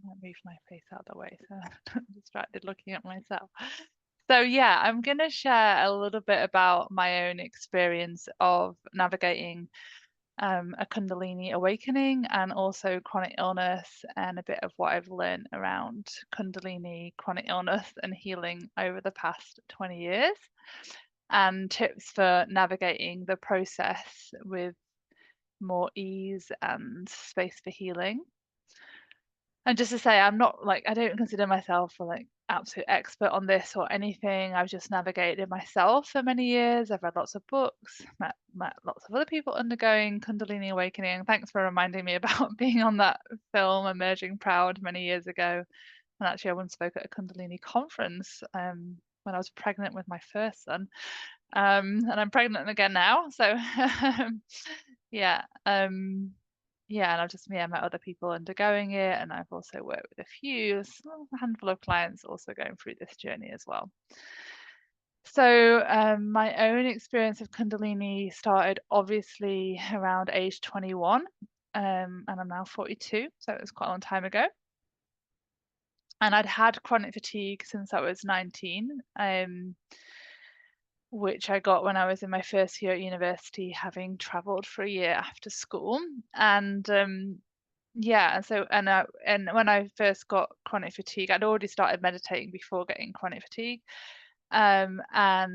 I'll move my face out of the way so I'm distracted looking at myself. So yeah, I'm going to share a little bit about my own experience of navigating a Kundalini awakening and also chronic illness, and a bit of what I've learned around Kundalini, chronic illness, and healing over the past 20 years, and tips for navigating the process with more ease and space for healing. And just to say, I'm not like, I don't consider myself a like absolute expert on this or anything. I've just navigated myself for many years. I've read lots of books, met lots of other people undergoing Kundalini awakening. Thanks for reminding me about being on that film Emerging Proud many years ago. And actually, I once spoke at a Kundalini conference when I was pregnant with my first son. And I'm pregnant again now. So yeah. Yeah, and I've just met other people undergoing it, and I've also worked with a handful of clients also going through this journey as well. So my own experience of Kundalini started obviously around age 21, and I'm now 42, so it was quite a long time ago. And I'd had chronic fatigue since I was 19. Which I got when I was in my first year at university, having travelled for a year after school. And yeah, and when I first got chronic fatigue, I'd already started meditating before getting chronic fatigue. So I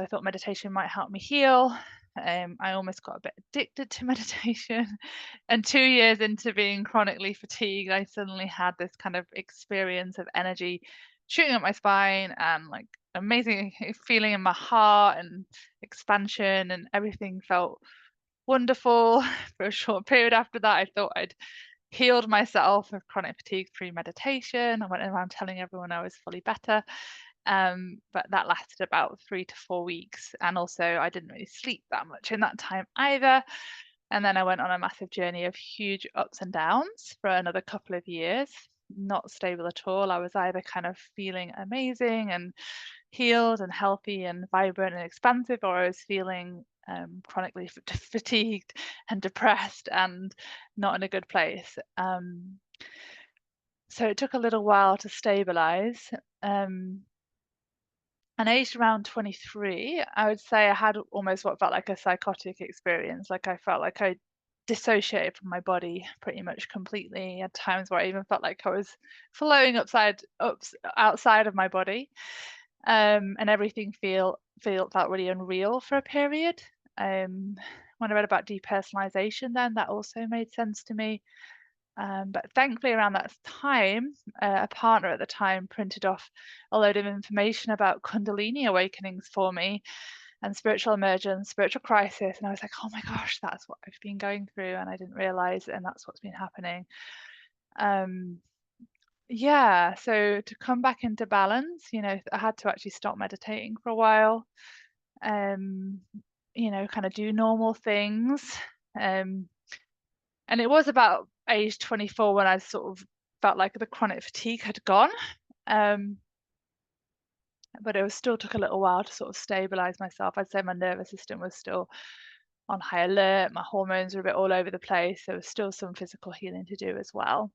thought meditation might help me heal. I almost got a bit addicted to meditation. And 2 years into being chronically fatigued, I suddenly had this kind of experience of energy shooting up my spine and like amazing feeling in my heart and expansion, and everything felt wonderful. For a short period after that, I thought I'd healed myself of chronic fatigue through meditation. I went around telling everyone I was fully better. But that lasted about 3 to 4 weeks. And also I didn't really sleep that much in that time either. And then I went on a massive journey of huge ups and downs for another couple of years, not stable at all. I was either kind of feeling amazing and healed and healthy and vibrant and expansive, or I was feeling chronically fatigued and depressed and not in a good place. So it took a little while to stabilize. And aged around 23, I would say I had almost what felt like a psychotic experience. Like I felt like I dissociated from my body pretty much completely. At times where I even felt like I was floating outside of my body. And everything felt really unreal for a period. When I read about depersonalization, then that also made sense to me. But thankfully, around that time, a partner at the time printed off a load of information about Kundalini awakenings for me and spiritual emergence, spiritual crisis. And I was like, oh my gosh, that's what I've been going through. And I didn't realize it, and that's what's been happening. Yeah, so to come back into balance, I had to actually stop meditating for a while, kind of do normal things. And it was about age 24 when I sort of felt like the chronic fatigue had gone. But it still took a little while to sort of stabilize myself. I'd say my nervous system was still on high alert. My hormones were a bit all over the place. There was still some physical healing to do as well.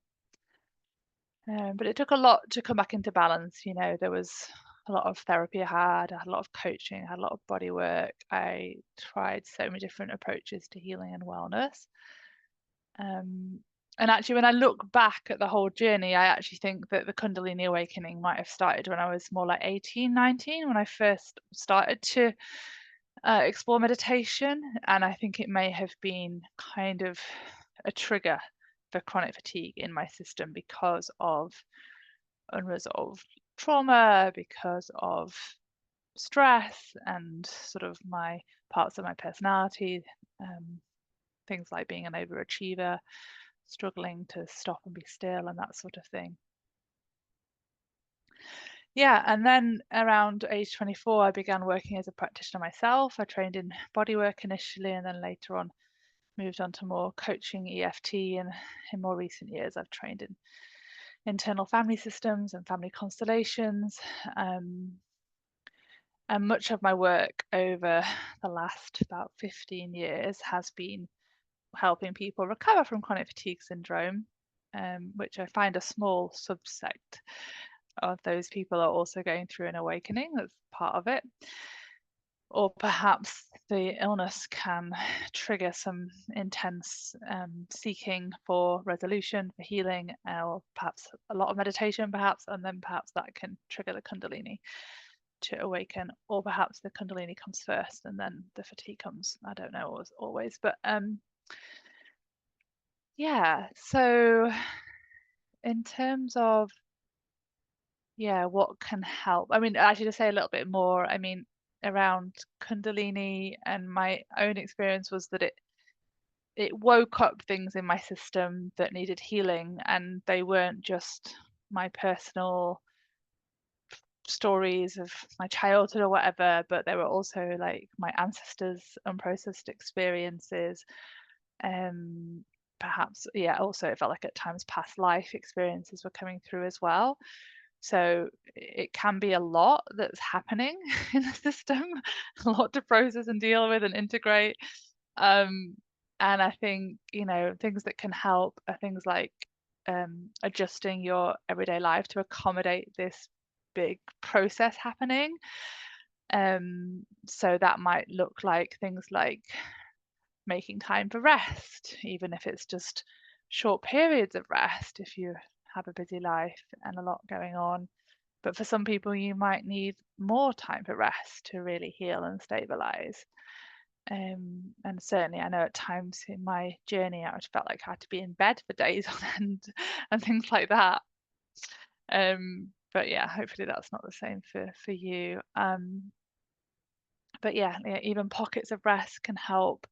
But it took a lot to come back into balance. There was a lot of therapy I had a lot of coaching, I had a lot of body work. I tried so many different approaches to healing and wellness. And actually, when I look back at the whole journey, I actually think that the Kundalini awakening might have started when I was more like 18, 19, when I first started to explore meditation. And I think it may have been kind of a trigger for chronic fatigue in my system because of unresolved trauma, because of stress and sort of my parts of my personality, things like being an overachiever, struggling to stop and be still, and that sort of thing. Yeah, and then around age 24, I began working as a practitioner myself. I trained in bodywork initially, and then later on moved on to more coaching, EFT, and in more recent years, I've trained in internal family systems and family constellations. And much of my work over the last about 15 years has been helping people recover from chronic fatigue syndrome. which I find a small subsect of those people are also going through an awakening. That's part of it. Or perhaps the illness can trigger some intense seeking for resolution, for healing, or perhaps a lot of meditation, perhaps, and then perhaps that can trigger the Kundalini to awaken, or perhaps the Kundalini comes first and then the fatigue comes. I don't know always, but yeah. So in terms of what can help, I mean, actually to say a little bit more, I mean, around Kundalini, and my own experience was that it woke up things in my system that needed healing, and they weren't just my personal stories of my childhood or whatever, but they were also like my ancestors' unprocessed experiences. Perhaps, also it felt like at times past life experiences were coming through as well. So it can be a lot that's happening in the system, a lot to process and deal with and integrate. And I think, things that can help are things like adjusting your everyday life to accommodate this big process happening. So that might look like things like making time for rest, even if it's just short periods of rest if you have a busy life and a lot going on. But for some people, you might need more time for rest to really heal and stabilize. And certainly, I know at times in my journey, I felt like I had to be in bed for days on end and things like that. But yeah, hopefully that's not the same for you. But yeah, even pockets of rest can help.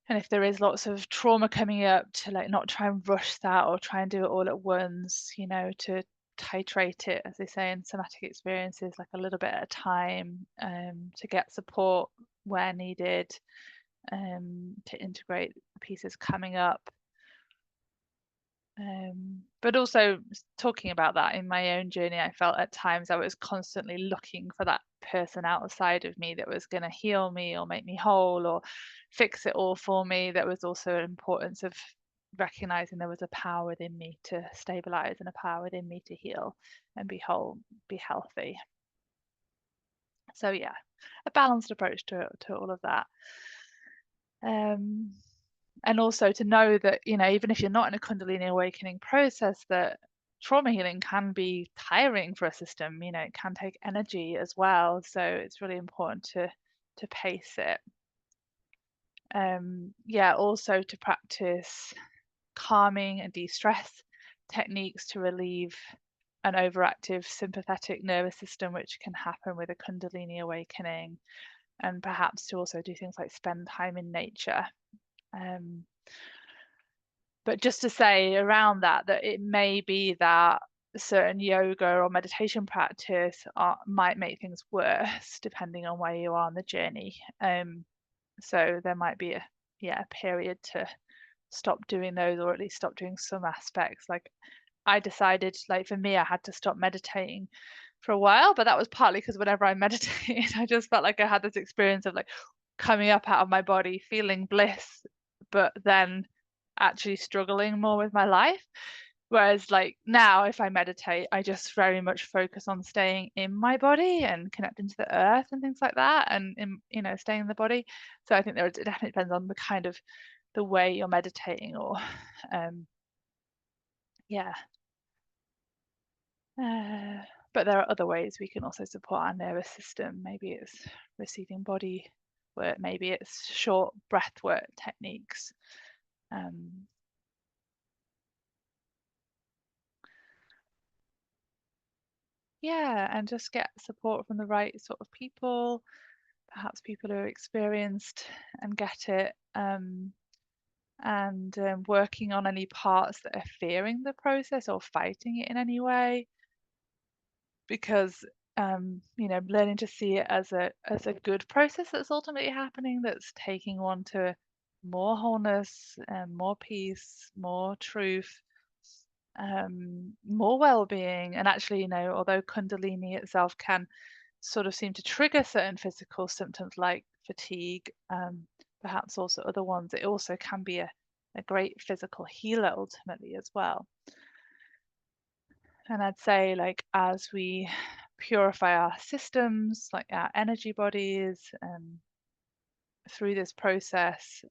And if there is lots of trauma coming up, to like not try and rush that or try and do it all at once, to titrate it, as they say in somatic experiences, like a little bit at a time, to get support where needed, to integrate pieces coming up. But also talking about that in my own journey, I felt at times I was constantly looking for that person outside of me that was going to heal me or make me whole or fix it all for me. That was also an importance of recognizing there was a power within me to stabilize and a power within me to heal and be whole, be healthy. So yeah, a balanced approach to all of that. And also to know that, even if you're not in a Kundalini awakening process, that trauma healing can be tiring for a system. It can take energy as well. So it's really important to pace it. Also to practice calming and de-stress techniques to relieve an overactive sympathetic nervous system, which can happen with a Kundalini awakening, and perhaps to also do things like spend time in nature. But just to say around that it may be that certain yoga or meditation practice might make things worse depending on where you are on the journey. So there might be a period to stop doing those, or at least stop doing some aspects. Like I decided, like for me, I had to stop meditating for a while, but that was partly because whenever I meditated, I just felt like I had this experience of like coming up out of my body, feeling bliss, but then actually struggling more with my life. Whereas like now, if I meditate, I just very much focus on staying in my body and connecting to the earth and things like that, and staying in the body. So I think it definitely depends on the kind of the way you're meditating, or but there are other ways we can also support our nervous system. Maybe it's receiving body work, maybe it's short breath work techniques. And just get support from the right sort of people, perhaps people who are experienced and get it, and working on any parts that are fearing the process or fighting it in any way, because learning to see it as a good process that's ultimately happening, that's taking one to more wholeness and more peace, more truth, more well-being. And actually, although Kundalini itself can sort of seem to trigger certain physical symptoms like fatigue, perhaps also other ones, it also can be a a great physical healer ultimately as well. And I'd say, like, as we purify our systems, like our energy bodies, through this process,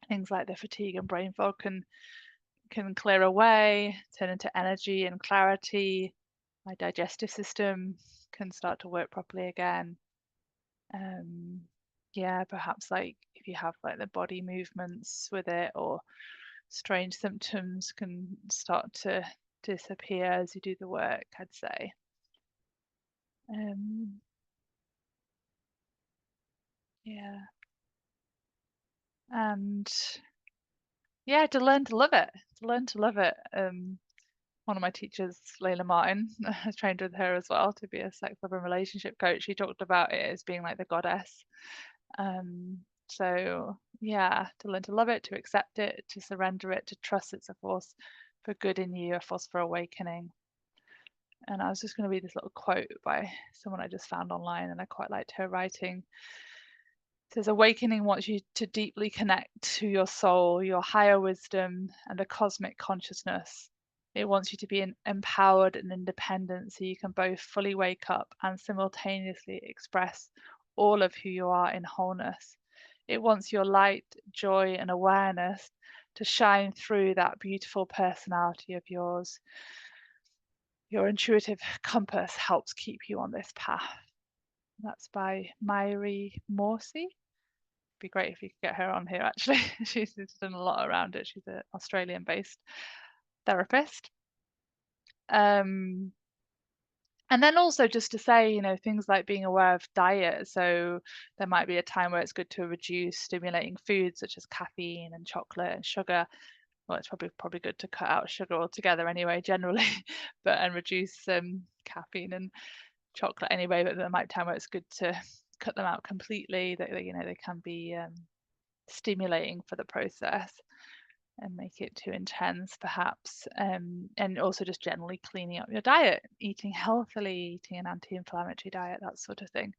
things like the fatigue and brain fog can clear away, turn into energy and clarity. My digestive system can start to work properly again. Yeah, perhaps like if you have like the body movements with it, or strange symptoms can start to disappear as you do the work, I'd say. Yeah. And yeah, to learn to love it, to learn to love it. One of my teachers, Layla Martin, I trained with her as well to be a sex, love, and relationship coach. She talked about it as being like the goddess. So yeah, to learn to love it, to accept it, to surrender it, to trust it's a force for good in you, a force for awakening. And I was just going to read this little quote by someone I just found online, and I quite liked her writing. It says, awakening wants you to deeply connect to your soul, your higher wisdom, and the cosmic consciousness. It wants you to be empowered and independent so you can both fully wake up and simultaneously express all of who you are in wholeness. It wants your light, joy, and awareness to shine through that beautiful personality of yours. Your intuitive compass helps keep you on this path. That's by Myri Morsi. Be great if you could get her on here, actually. She's done a lot around it. She's an Australian-based therapist. And then also just to say, you know, things like being aware of diet. So there might be a time where it's good to reduce stimulating foods such as caffeine and chocolate and sugar. Well, it's probably good to cut out sugar altogether anyway, generally, and reduce caffeine and chocolate anyway. But there might be a time where it's good to cut them out completely. That, you know, they can be stimulating for the process and make it too intense perhaps, and also just generally cleaning up your diet, eating healthily, eating an anti-inflammatory diet, that sort of thing.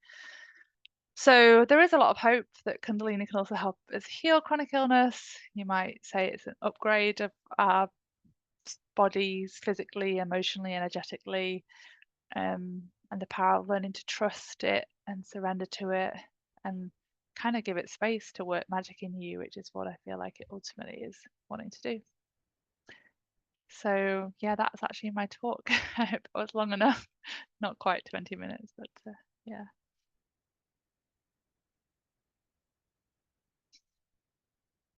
So there is a lot of hope that Kundalini can also help us heal chronic illness. You might say it's an upgrade of our bodies physically, emotionally, energetically, and the power of learning to trust it and surrender to it and kind of give it space to work magic in you, which is what I feel like it ultimately is wanting to do. So yeah, that's actually my talk. I hope it was long enough. Not quite 20 minutes, but yeah.